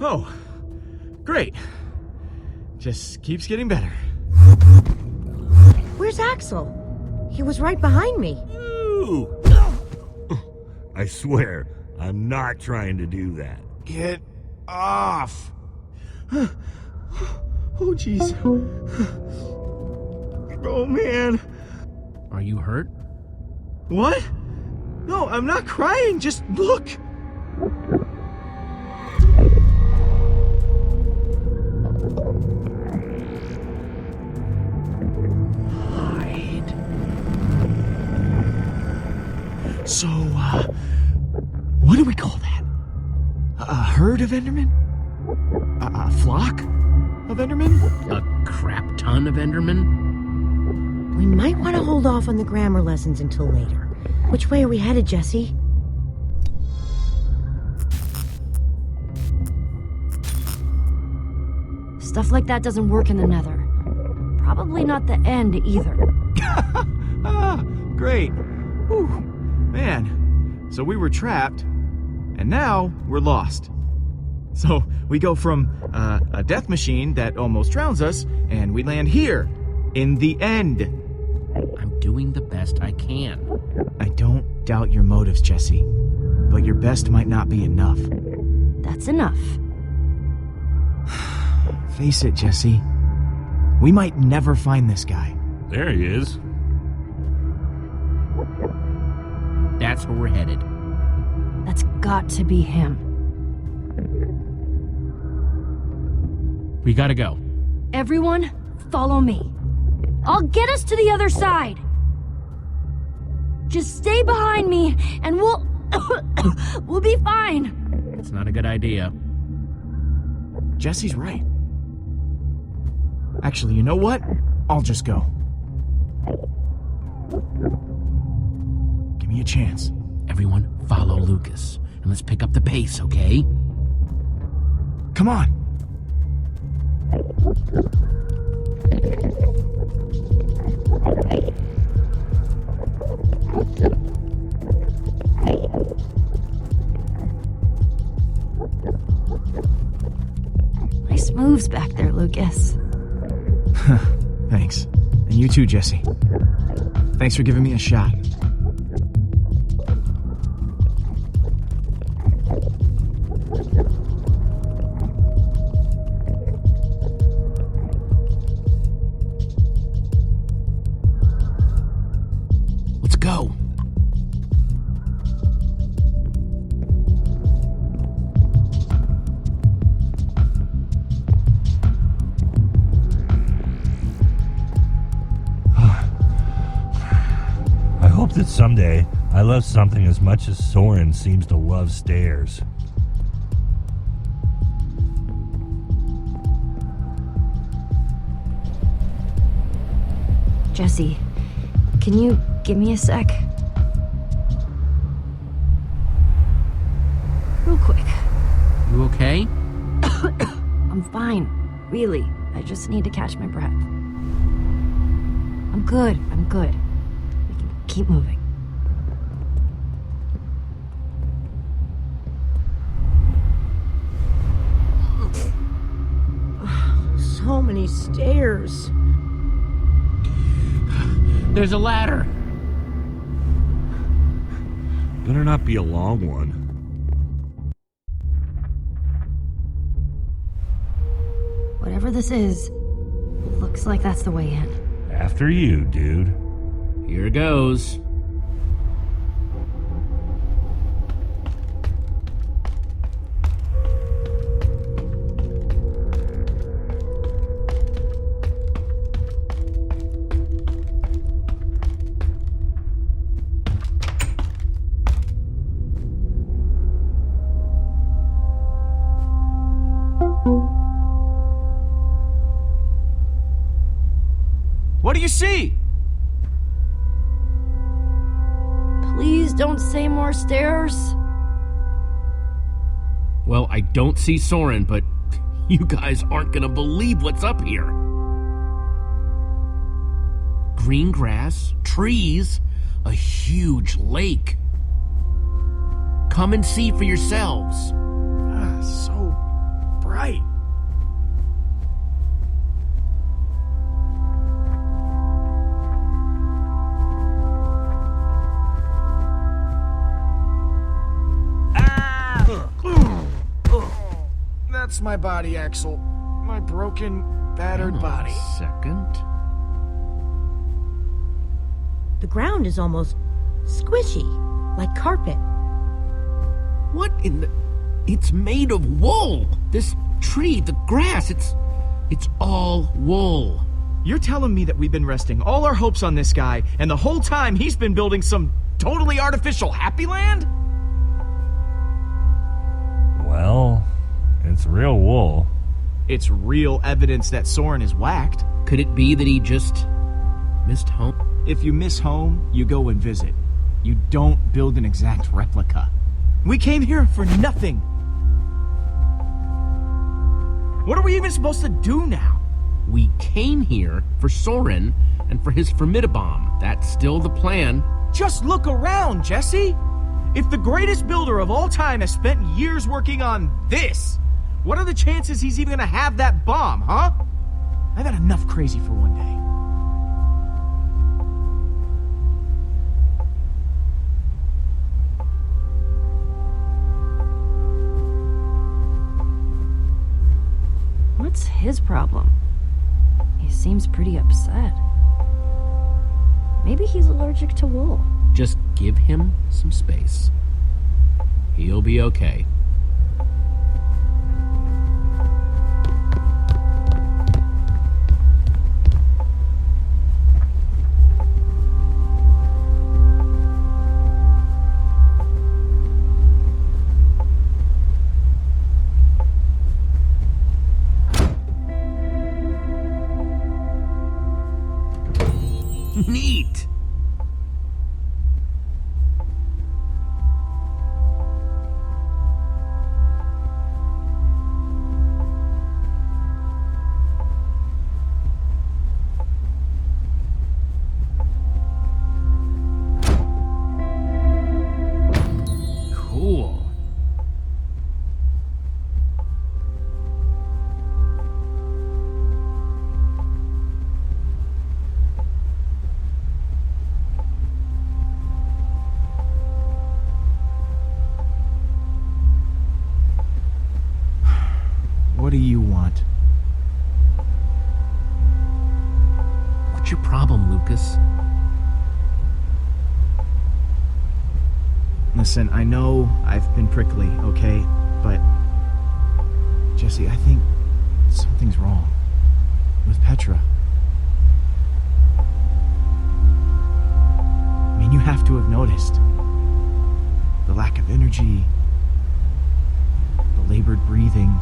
Oh, great. Just keeps getting better. Where's Axel? He was right behind me. Ooh. I swear, I'm not trying to do that. Get off. Oh, jeez. Oh, man. Are you hurt? What? No, I'm not crying. Just look. Hide. So, what do we call that? A herd of Endermen? A flock of Endermen? A crap ton of Endermen? We might want to hold off on the grammar lessons until later. Which way are we headed, Jesse? Stuff like that doesn't work in the Nether. Probably not the end either. Ah, great. Whew. Man, so we were trapped, and now we're lost. So we go from a death machine that almost drowns us, and we land here, in the end. I'm doing the best I can. I don't doubt your motives, Jesse, but your best might not be enough. That's enough. Face it, Jesse. We might never find this guy. There he is. That's where we're headed. That's got to be him. We gotta go. Everyone, follow me. I'll get us to the other side. Just stay behind me, and we'll... we'll be fine. It's not a good idea. Jesse's right. Actually, you know what? I'll just go. Give me a chance. Everyone, follow Lucas. And let's pick up the pace, okay? Come on. Nice moves back there, Lucas. Thanks. And you too, Jesse. Thanks for giving me a shot. Let's go. I hope that someday I love something as much as Soren seems to love stairs. Jesse, can you give me a sec? Real quick. You okay? I'm fine. Really. I just need to catch my breath. I'm good. I'm good. We can keep moving. So many stairs. There's a ladder. Better not be a long one. Whatever this is, looks like that's the way in. After you, dude. Here goes. What do you see? Please don't say more stairs. Well, I don't see Soren, but you guys aren't gonna believe what's up here. Green grass, trees, a huge lake. Come and see for yourselves. So right. That's my body, Axel. My broken, battered body. Second. The ground is almost squishy, like carpet. What in the... It's made of wool! This tree, the grass, it's all wool. You're telling me that we've been resting all our hopes on this guy, and the whole time he's been building some totally artificial happy land? Well, it's real wool. It's real evidence that Soren is whacked. Could it be that he just missed home? If you miss home, you go and visit. You don't build an exact replica. We came here for nothing. What are we even supposed to do now? We came here for Soren and for his Formidabomb. That's still the plan. Just look around, Jesse. If the greatest builder of all time has spent years working on this, what are the chances he's even gonna have that bomb, huh? I've had enough crazy for one day. What's his problem? He seems pretty upset. Maybe he's allergic to wool. Just give him some space. He'll be okay. Neat! Cool. What do you want? What's your problem, Lucas? Listen, I know I've been prickly, okay? But, Jesse, I think something's wrong with Petra. I mean, you have to have noticed. The lack of energy, the labored breathing.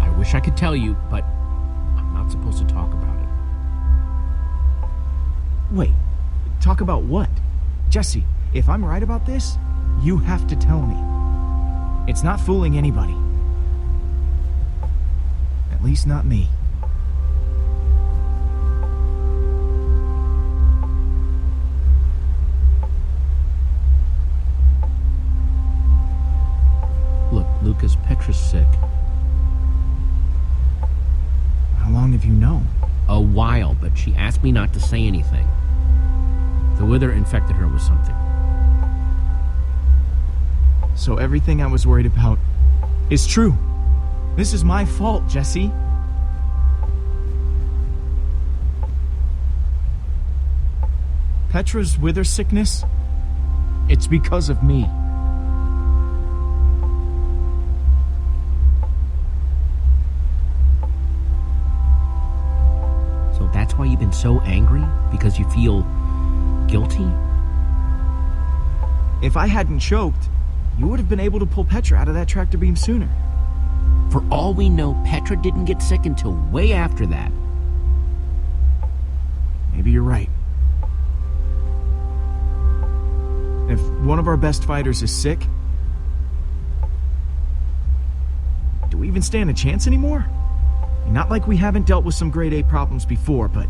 I wish I could tell you, but I'm not supposed to talk about it. Wait, talk about what? Jesse, if I'm right about this, you have to tell me. It's not fooling anybody. At least not me. Look, Lucas, Petra's sick. How long have you known? A while, but she asked me not to say anything. The wither infected her with something. So everything I was worried about is true. This is my fault, Jesse. Petra's wither sickness, it's because of me. So that's why you've been so angry? Because you feel guilty? If I hadn't choked, you would have been able to pull Petra out of that tractor beam sooner. For all we know, Petra didn't get sick until way after that. Maybe you're right. If one of our best fighters is sick, do we even stand a chance anymore? Not like we haven't dealt with some grade A problems before, but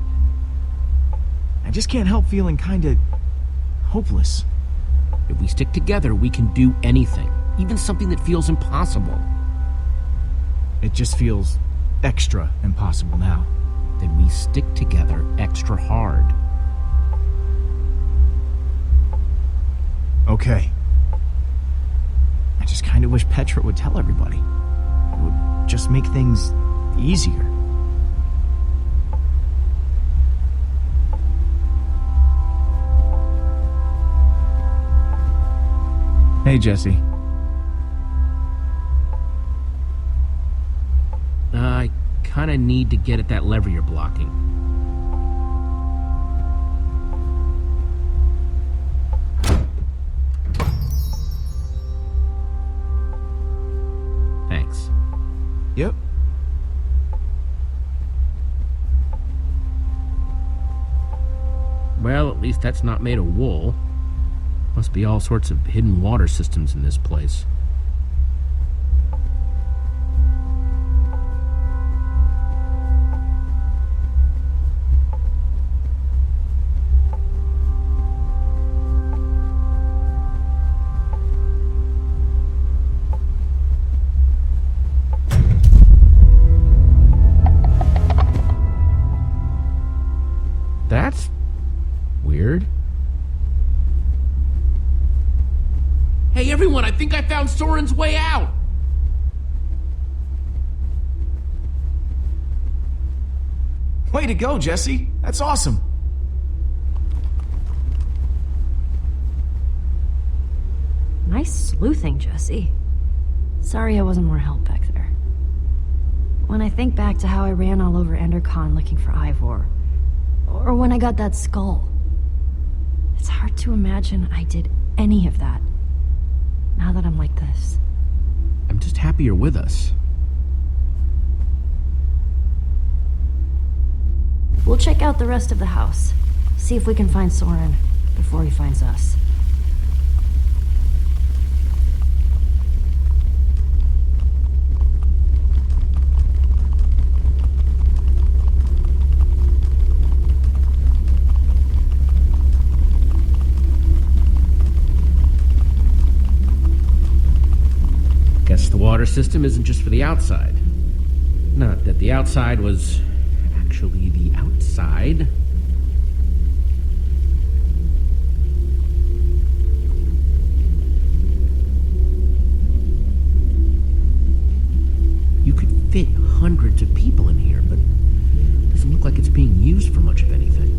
I just can't help feeling kinda hopeless. If we stick together, we can do anything, even something that feels impossible. It just feels extra impossible now. Then we stick together extra hard. Okay. I just kind of wish Petra would tell everybody. It would just make things easier. Hey, Jesse. I kinda need to get at that lever you're blocking. Thanks. Yep. Well, at least that's not made of wool. Must be all sorts of hidden water systems in this place. That's weird. Hey everyone, I think I found Soren's way out! Way to go, Jesse. That's awesome. Nice sleuthing, Jesse. Sorry I wasn't more help back there. When I think back to how I ran all over Endercon looking for Ivor, or when I got that skull, it's hard to imagine I did any of that, now that I'm like this. I'm just happy you're with us. We'll check out the rest of the house, see if we can find Soren before he finds us. Guess the water system isn't just for the outside. Not that the outside was actually the outside. You could fit hundreds of people in here, but it doesn't look like it's being used for much of anything.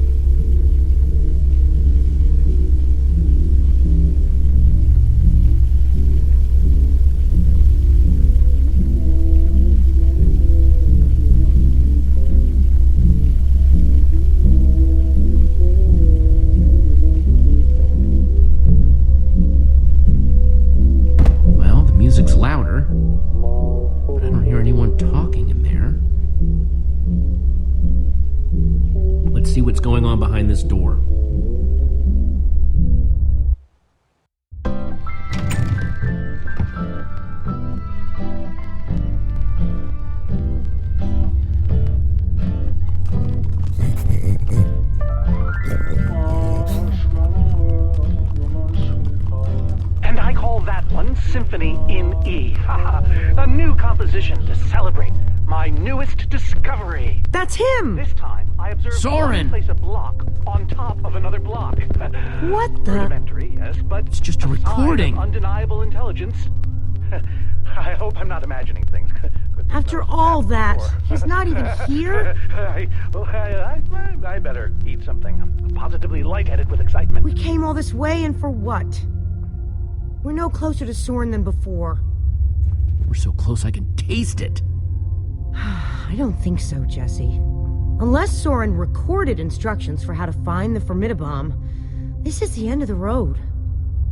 Music's louder, but I don't hear anyone talking in there. Let's see what's going on behind this door. And I call that one Symphony in E. A new composition to celebrate my newest discovery. That's him! This time, I observed Soren! place a block on top of another block. What the? Rudimentary, yes, but It's just a sign of recording. undeniable intelligence. I hope I'm not imagining things. Goodness After knows all that, before. he's not even here? I better eat something. I'm positively lightheaded with excitement. We came all this way and for what? We're no closer to Soren than before. We're so close I can taste it. I don't think so, Jesse. Unless Soren recorded instructions for how to find the Formidabomb, this is the end of the road.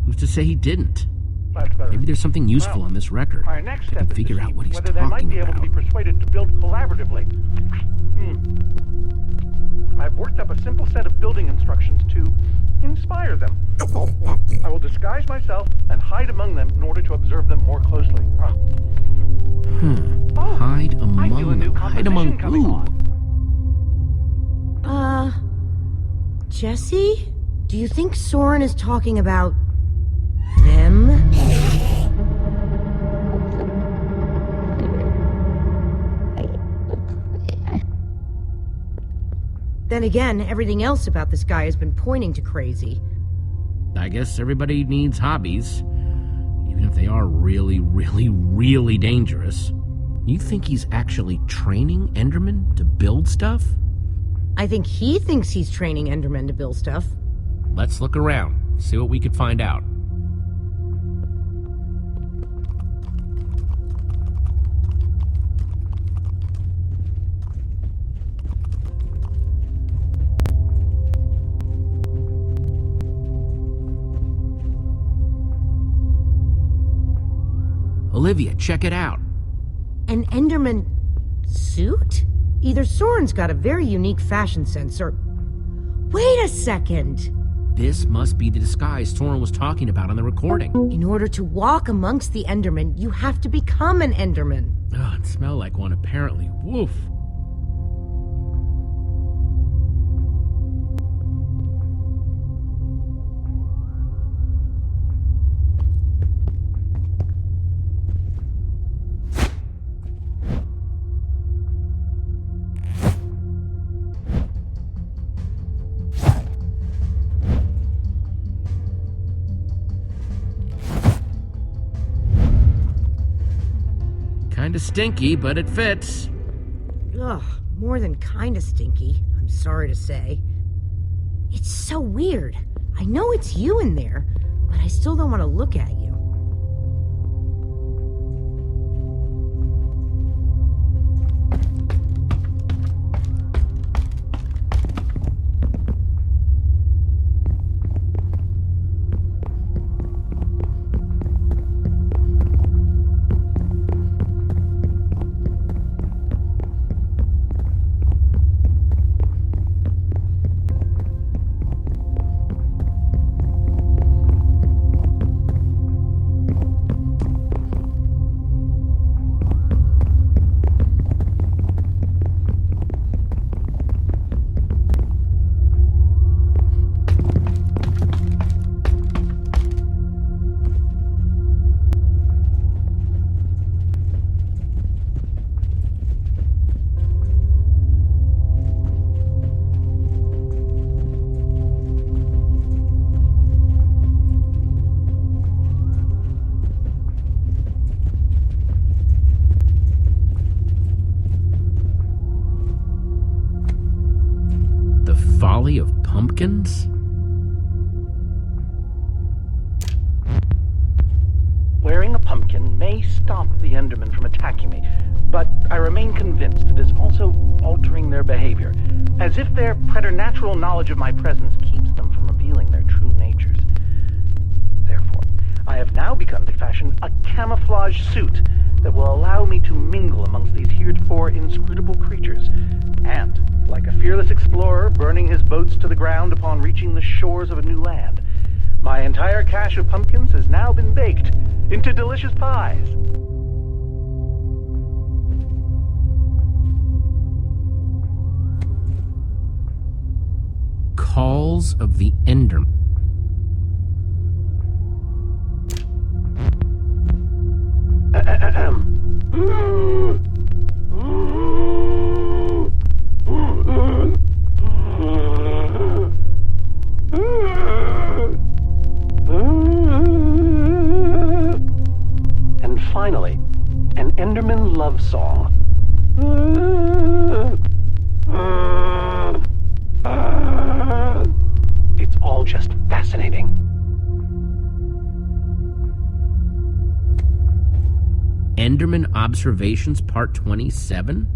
Who's to say he didn't? That's better. Maybe there's something useful on this record. My next I can step is to figure out see what he's whether they might talking be able to about. be persuaded to build collaboratively. I've worked up a simple set of building instructions to inspire them. I will disguise myself and hide among them in order to observe them more closely. Oh, Hide I feel a among new them. Hide composition among coming who? on. Jesse? Do you think Soren is talking about them? Then again, everything else about this guy has been pointing to crazy. I guess everybody needs hobbies, even if they are really, really, really dangerous. You think he's actually training Endermen to build stuff? I think he thinks he's training Endermen to build stuff. Let's look around, see what we could find out. Olivia, check it out. An Enderman suit? Either Soren's got a very unique fashion sense, or... Wait a second! This must be the disguise Soren was talking about on the recording. In order to walk amongst the Endermen, you have to become an Enderman. Oh, it smelled like one apparently. Woof. Kinda stinky, but it fits. Ugh, more than kinda stinky, I'm sorry to say. It's so weird. I know it's you in there, but I still don't want to look at you. Folly of pumpkins? Wearing a pumpkin may stop the Endermen from attacking me, but I remain convinced it is also altering their behavior, as if their preternatural knowledge of my presence keeps them from revealing their true natures. Therefore, I have now begun to fashion a camouflage suit that will allow me to mingle amongst these heretofore inscrutable creatures, and, like a fearless explorer burning his boats to the ground upon reaching the shores of a new land, my entire cache of pumpkins has now been baked into delicious pies. Calls of the Enderman. And finally, an Enderman love song. It's all just fascinating. Enderman Observations Part 27?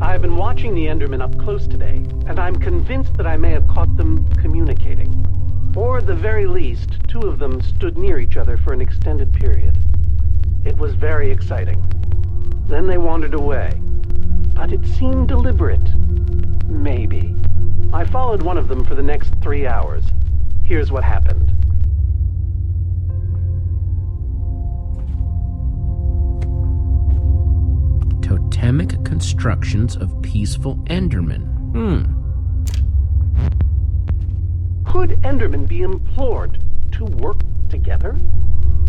I've been watching the Endermen up close today, and I'm convinced that I may have caught them communicating. Or at the very least, two of them stood near each other for an extended period. It was very exciting. Then they wandered away. But it seemed deliberate. Maybe. I followed one of them for the next 3 hours. Here's what happened. Totemic constructions of peaceful Endermen. Could Endermen be implored to work together?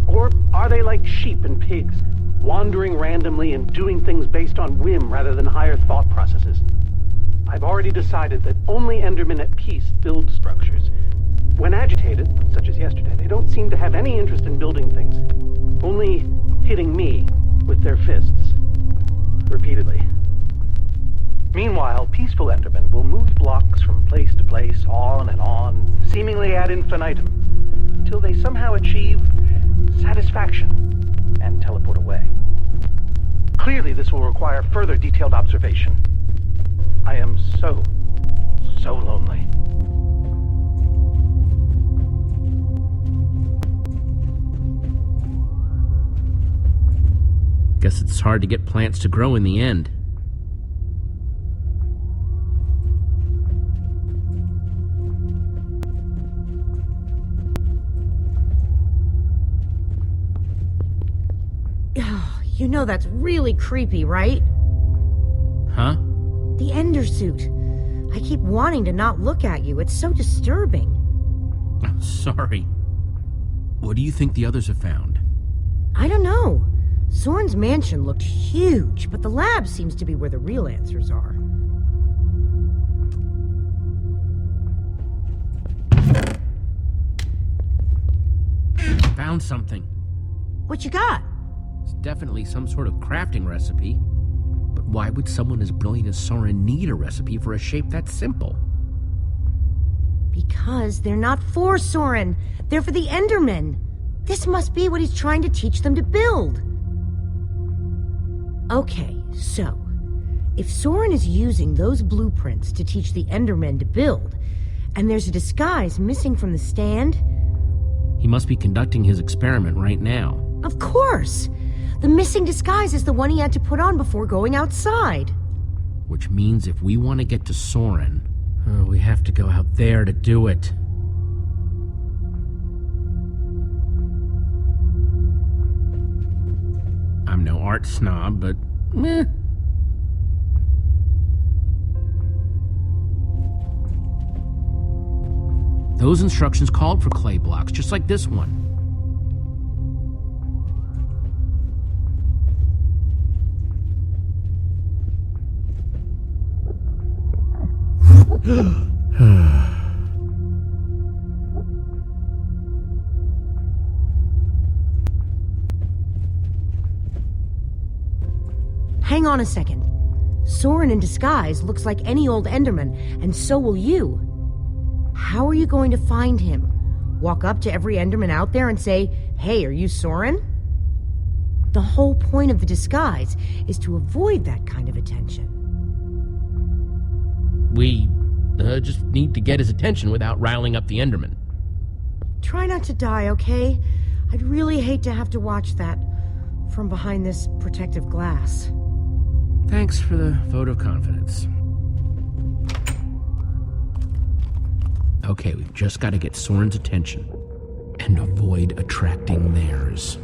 Or are they like sheep and pigs, wandering randomly and doing things based on whim rather than higher thought processes. I've already decided that only Endermen at peace build structures. When agitated, such as yesterday, they don't seem to have any interest in building things, only hitting me with their fists. Repeatedly. Meanwhile, peaceful Endermen will move blocks from place to place, on and on, seemingly ad infinitum, until they somehow achieve satisfaction and teleport away. Clearly, this will require further detailed observation. I am so lonely. Guess it's hard to get plants to grow in the end. You know that's really creepy, right? Huh? The Ender suit. I keep wanting to not look at you. It's so disturbing. Sorry. What do you think the others have found? I don't know. Soren's mansion looked huge, but the lab seems to be where the real answers are. Found something. What you got? It's definitely some sort of crafting recipe. But why would someone as brilliant as Soren need a recipe for a shape that simple? Because they're not for Soren. They're for the Endermen. This must be what he's trying to teach them to build. Okay, so if Soren is using those blueprints to teach the Endermen to build, and there's a disguise missing from the stand... He must be conducting his experiment right now. Of course! The missing disguise is the one he had to put on before going outside. Which means if we want to get to Soren, we have to go out there to do it. I'm no art snob, but meh. Those instructions called for clay blocks, just like this one. Hang on a second. Soren in disguise looks like any old Enderman, and so will you. How are you going to find him? Walk up to every Enderman out there and say, "Hey, are you Soren?" The whole point of the disguise is to avoid that kind of attention. We just need to get his attention without riling up the Enderman. Try not to die, okay? I'd really hate to have to watch that from behind this protective glass. Thanks for the vote of confidence. Okay, we've just got to get Soren's attention and avoid attracting theirs.